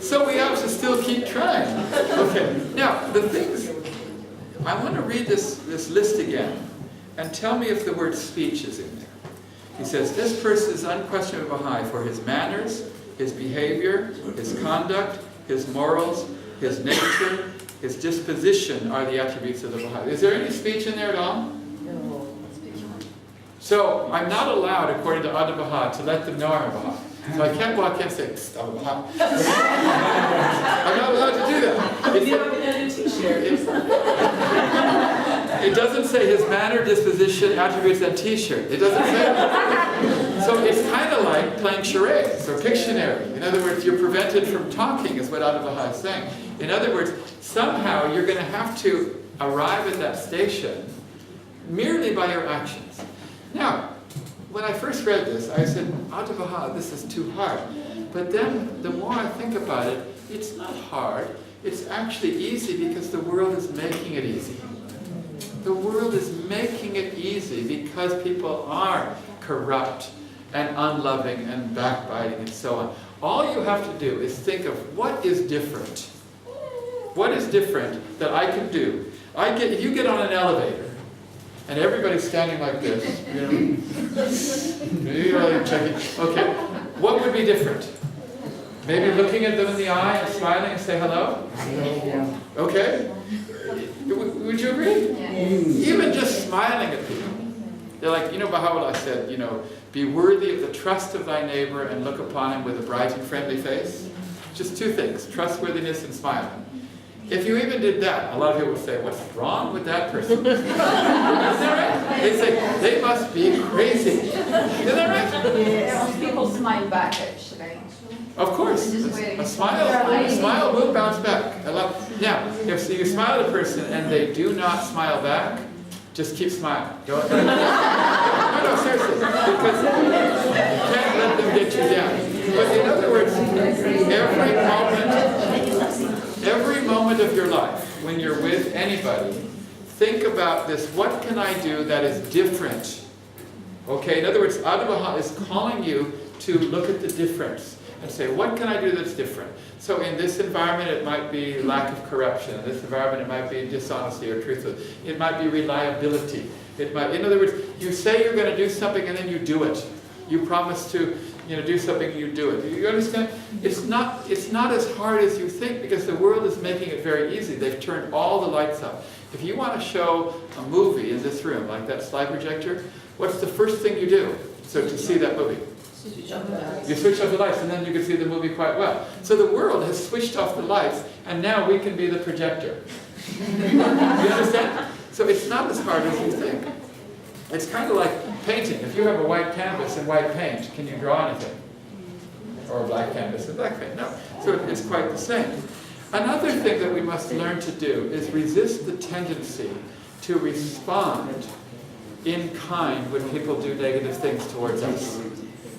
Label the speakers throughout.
Speaker 1: So we have to still keep trying. Okay, now the things, I want to read this list again and tell me if the word speech is in there. He says, this person is unquestionably Baha'i for his manners, his behavior, his conduct, his morals, his nature, his disposition are the attributes of the Baha'i. Is there any speech in there at all?
Speaker 2: No.
Speaker 1: So I'm not allowed, according to Adab Baha'i, to let them know I'm a Baha'i. So I can't walk in and say, "Psst, I'm a Baha'i." I'm not allowed to do that.
Speaker 2: You don't get a t-shirt.
Speaker 1: It doesn't say his manner, disposition, attributes, and t-shirt. It doesn't say that. So it's kind of like playing charades or Pictionary. In other words, you're prevented from talking, is what Adab Baha'i is saying. In other words, somehow you're going to have to arrive at that station merely by your actions. Now, when I first read this, I said, Adab Baha'i, this is too hard. But then, the more I think about it, it's not hard. It's actually easy because the world is making it easy. The world is making it easy because people are corrupt and unloving and backbiting and so on. All you have to do is think of what is different. What is different that I can do? You get on an elevator and everybody's standing like this. Okay, what would be different? Maybe looking at them in the eye and smiling and say hello? Okay? Would you agree?
Speaker 3: Yes.
Speaker 1: Even just smiling at people. They're like, Baha'u'llah said, be worthy of the trust of thy neighbor and look upon him with a bright and friendly face. Just two things, trustworthiness and smiling. If you even did that, a lot of people would say, what's wrong with that person? Isn't that right? They say, they must be crazy. Isn't that right?
Speaker 3: Yes. People smile back, actually.
Speaker 1: Of course. A smile will bounce back. Now, if you smile at a person and they do not smile back, just keep smiling. No, seriously. Because you can't let them get you down. But in other words, every moment of your life, when you're with anybody, think about this, what can I do that is different? Okay, in other words, Adab Baha'i is calling you to look at the difference and say, what can I do that's different? So in this environment, it might be lack of corruption. In this environment, it might be dishonesty or truthfulness. It might be reliability. In other words, you say you're going to do something and then you do it. You promise to do something and you do it. You understand? It's not as hard as you think because the world is making it very easy. They've turned all the lights up. If you want to show a movie in this room, like that slide projector, what's the first thing you do to see that movie? You switch off the lights and then you can see the movie quite well. So the world has switched off the lights and now we can be the projector. You understand? So it's not as hard as you think. It's kind of like painting. If you have a white canvas and white paint, can you draw anything? Or a black canvas and black paint? No. So it's quite the same. Another thing that we must learn to do is resist the tendency to respond in kind when people do negative things towards us.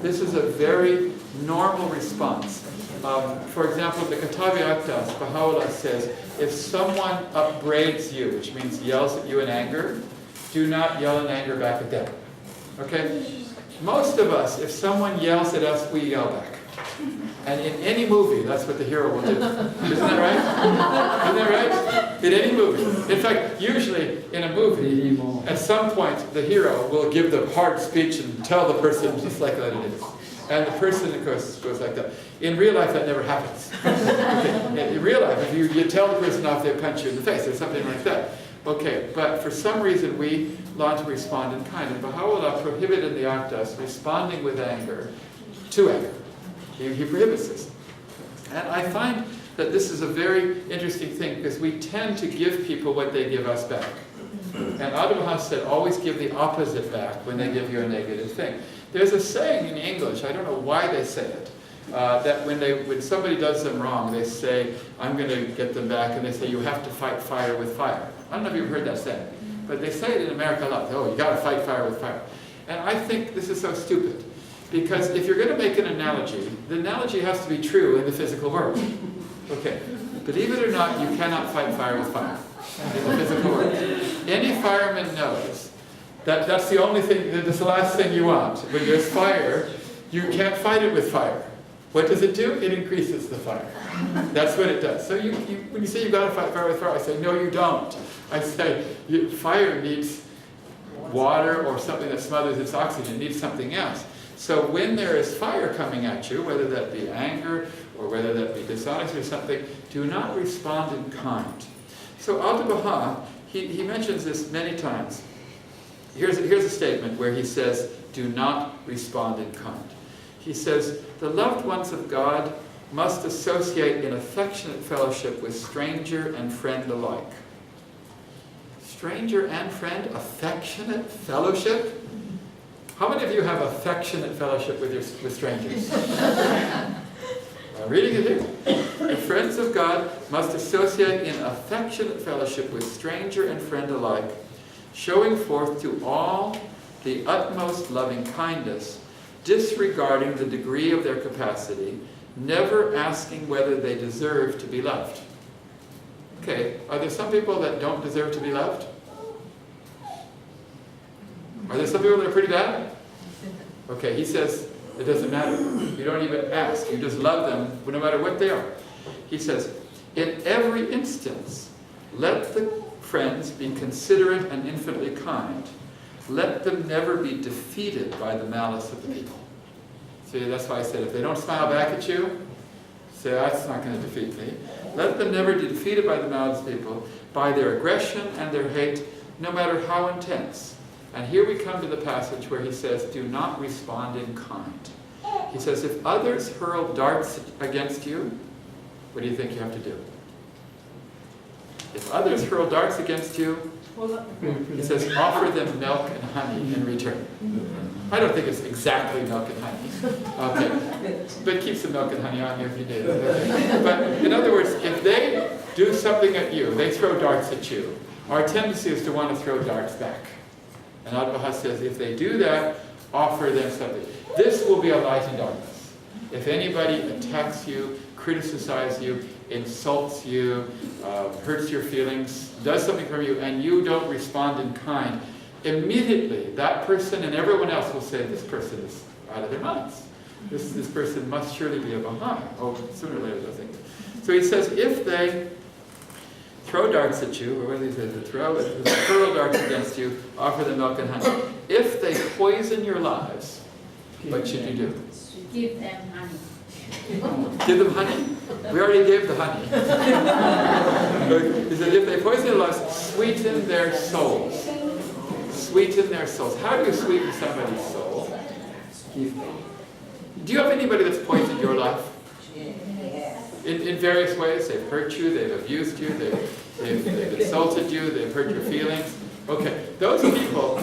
Speaker 1: This is a very normal response. For example, the Kitabi Aqdas, Baha'u'llah says, if someone upbraids you, which means yells at you in anger, do not yell in anger back at them. Okay? Most of us, if someone yells at us, we yell back. And in any movie, that's what the hero will do. Isn't that right? Isn't that right? In any movie. In fact, usually in a movie, at some point, the hero will give the hard speech and tell the person just like that it is. And the person, of course, goes like that. In real life, that never happens. Okay. In real life, if you tell the person off, they punch you in the face or something like that. Okay, but for some reason, we learn to respond in kind. And Baha'u'llah prohibited in the Aqdas responding with anger to anger. He prohibits this. And I find that this is a very interesting thing because we tend to give people what they give us back. And Adab Baha'i said, always give the opposite back when they give you a negative thing. There's a saying in English, I don't know why they say it, that when somebody does them wrong, they say, I'm going to get them back, and they say, you have to fight fire with fire. I don't know if you've heard that saying, but they say it in America a lot. Oh, you got to fight fire with fire. And I think this is so stupid. Because if you're going to make an analogy, the analogy has to be true in the physical world. Okay. Believe it or not, you cannot fight fire with fire in the physical world. Any fireman knows that that's the only thing, that's the last thing you want. When there's fire, you can't fight it with fire. What does it do? It increases the fire. That's what it does. So when you say you've got to fight fire with fire, I say, no, you don't. I say, fire needs water or something that smothers its oxygen. It needs something else. So when there is fire coming at you, whether that be anger or whether that be dishonesty or something, do not respond in kind. So Al-Baha, he mentions this many times. Here's a statement where he says, do not respond in kind. He says, the loved ones of God must associate in affectionate fellowship with stranger and friend alike. Stranger and friend, affectionate fellowship? How many of you have affectionate fellowship with strangers? I'm reading it here. The friends of God must associate in affectionate fellowship with stranger and friend alike, showing forth to all the utmost loving kindness, disregarding the degree of their capacity, never asking whether they deserve to be loved. Okay, are there some people that don't deserve to be loved? Are there some people that are pretty bad? Okay, he says it doesn't matter. You don't even ask. You just love them no matter what they are. He says, in every instance, let the friends be considerate and infinitely kind. Let them never be defeated by the malice of the people. See, that's why I said, if they don't smile back at you, say, that's not going to defeat me. Let them never be defeated by the malice of the people, by their aggression and their hate, no matter how intense. And here we come to the passage where he says, do not respond in kind. He says, if others hurl darts against you, what do you think you have to do? If others hurl darts against you, he says, offer them milk and honey in return. I don't think it's exactly milk and honey. Okay. But keep some milk and honey on you if you need it. Okay. But in other words, if they do something at you, they throw darts at you, our tendency is to want to throw darts back. And Al-Baha says, if they do that, offer them something. This will be a light in darkness. If anybody attacks you, criticizes you, insults you, hurts your feelings, does something from you, and you don't respond in kind, immediately that person and everyone else will say, this person is out of their minds. This person must surely be a Baha'i. Oh, sooner or later they'll think. So he says, if they throw darts at you, or what he says, hurl darts against you, offer them milk and honey. If they poison your lives, what should you do?
Speaker 3: Give them honey.
Speaker 1: Give them honey? We already gave the honey. He said, if they poison your lives, sweeten their souls. Sweeten their souls. How do you sweeten somebody's soul? Do you have anybody that's poisoned your life? In various ways. They've hurt you, they've abused you, they've insulted you, they've hurt your feelings. Okay, those people,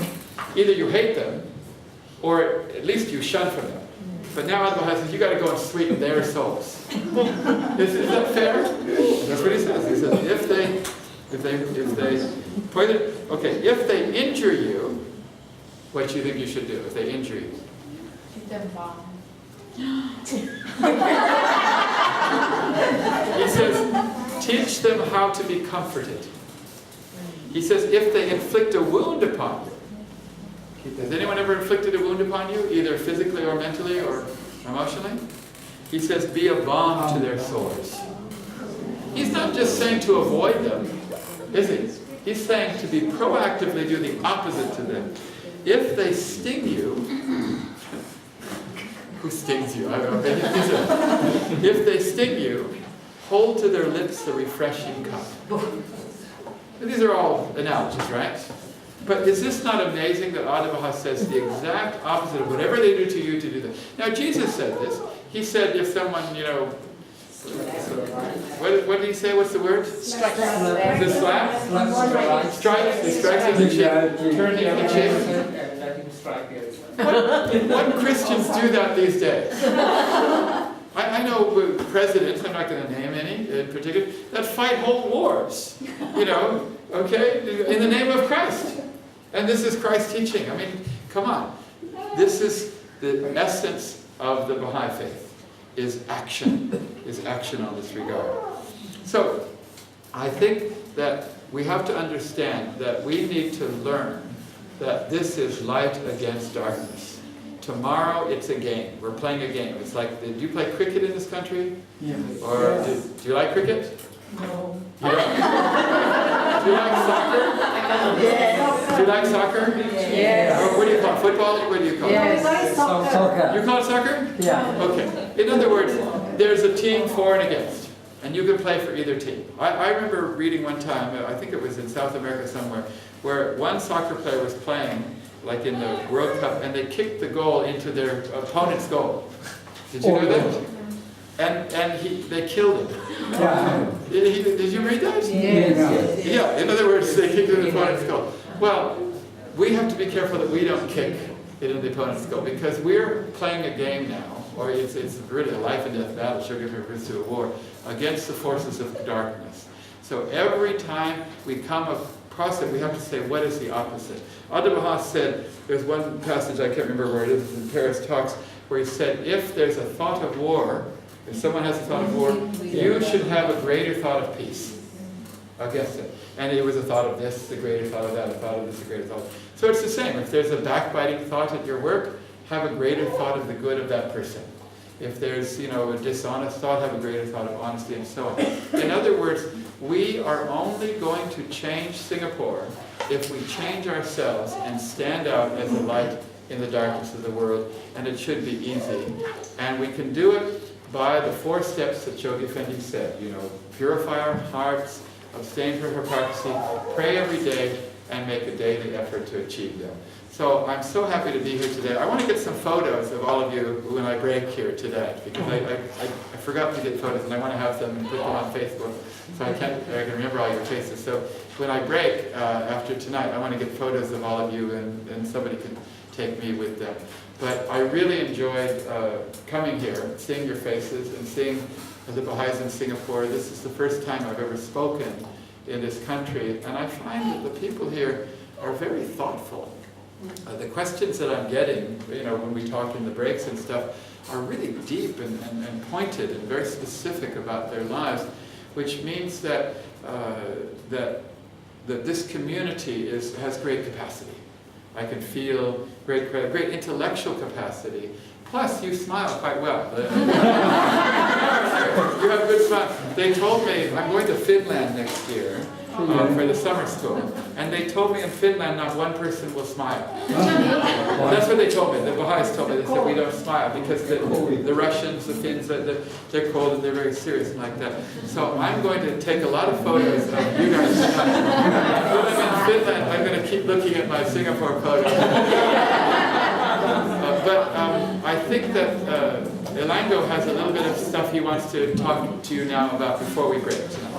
Speaker 1: either you hate them, or at least you shun from them. But now Al-Baha says, you got to go and sweeten their souls. Is that fair? That's what he says. He says, if they poison, okay, if they injure you, what do you think you should do if they injure you?
Speaker 3: Give them balm.
Speaker 1: He says, teach them how to be comforted. He says, if they inflict a wound upon you, has anyone ever inflicted a wound upon you, either physically or mentally or emotionally? He says, be a balm to their sores. He's not just saying to avoid them, is he? He's saying to be proactively do the opposite to them. If they sting you, who stings you? I don't know. If they sting you, hold to their lips the refreshing cup. These are all analogies, right? But is this not amazing that Al-Baha says the exact opposite of whatever they do to you to do that? Now Jesus said this. He said if someone, what did he say? What's the word?
Speaker 3: Strike.
Speaker 1: Is it slap? Strike. He strikes on the cheek. Turn the other cheek. What Christians do that these days? I know presidents, I'm not going to name any in particular, that fight whole wars, okay, in the name of Christ. And this is Christ's teaching. I mean, come on. This is the essence of the Baha'i faith, is action on this regard. So, I think that we have to understand that we need to learn that this is light against darkness. tomorrow it's a game. We're playing a game. It's like, do you play cricket in this country?
Speaker 4: Yes.
Speaker 1: Or do you like cricket?
Speaker 4: No.
Speaker 1: Do you like soccer? Do you like soccer?
Speaker 2: Yes.
Speaker 1: Or what do you call it? Football? What do you call it?
Speaker 2: Yes.
Speaker 4: Soccer.
Speaker 1: You call it soccer?
Speaker 4: Yeah.
Speaker 1: Okay. In other words, there's a team for and against, and you can play for either team. I remember reading one time, I think it was in South America somewhere, where one soccer player was playing, like in the World Cup, and they kicked the goal into their opponent's goal. Did you know that? And they killed him.
Speaker 4: Yeah.
Speaker 1: Did you read that?
Speaker 2: Yes.
Speaker 1: Yeah, in other words, they kicked it in the opponent's goal. Well, we have to be careful that we don't kick it in the opponent's goal, because we're playing a game now, or it's really a life and death battle, sugar refers to a war, against the forces of darkness. So every time we come across it, we have to say, what is the opposite? Abdu'l-Baha said, there's one passage, I can't remember where it is, in Paris Talks, where he said, if there's a thought of war, if someone has a thought of war, you should have a greater thought of peace against it. And it was a thought of this, a greater thought of that, a thought of this, a greater thought. So it's the same. If there's a backbiting thought at your work, have a greater thought of the good of that person. If there's, a dishonest thought, have a greater thought of honesty, and so on. In other words, we are only going to change Singapore if we change ourselves and stand out as a light in the darkness of the world, and it should be easy. And we can do it by the 4 steps that Yogi Fendi said. Purify our hearts, abstain from hypocrisy, pray every day, and make a daily effort to achieve them. So I'm so happy to be here today. I want to get some photos of all of you when I break here today, because I forgot to get photos, and I want to have them and put them on Facebook, so I can remember all your faces. So when I break after tonight, I want to get photos of all of you, and somebody can take me with them. But I really enjoyed coming here, seeing your faces, and seeing the Baha'is in Singapore. This is the first time I've ever spoken in this country, and I find that the people here are very thoughtful. The questions that I'm getting, when we talk in the breaks and stuff, are really deep and pointed and very specific about their lives, which means that that this community has great capacity. I can feel great intellectual capacity. Plus, you smile quite well. You have a good smile. They told me I'm going to Finland next year for the summer school, and they told me in Finland not one person will smile. That's what they told me. The Baha'is told me. They said we don't smile because the Russians, the Finns, they're cold and they're very serious and like that. So I'm going to take a lot of photos of you guys tonight. When I'm in Finland, I'm going to keep looking at my Singapore photos. But I think that Elango has a little bit of stuff he wants to talk to you now about before we break tonight.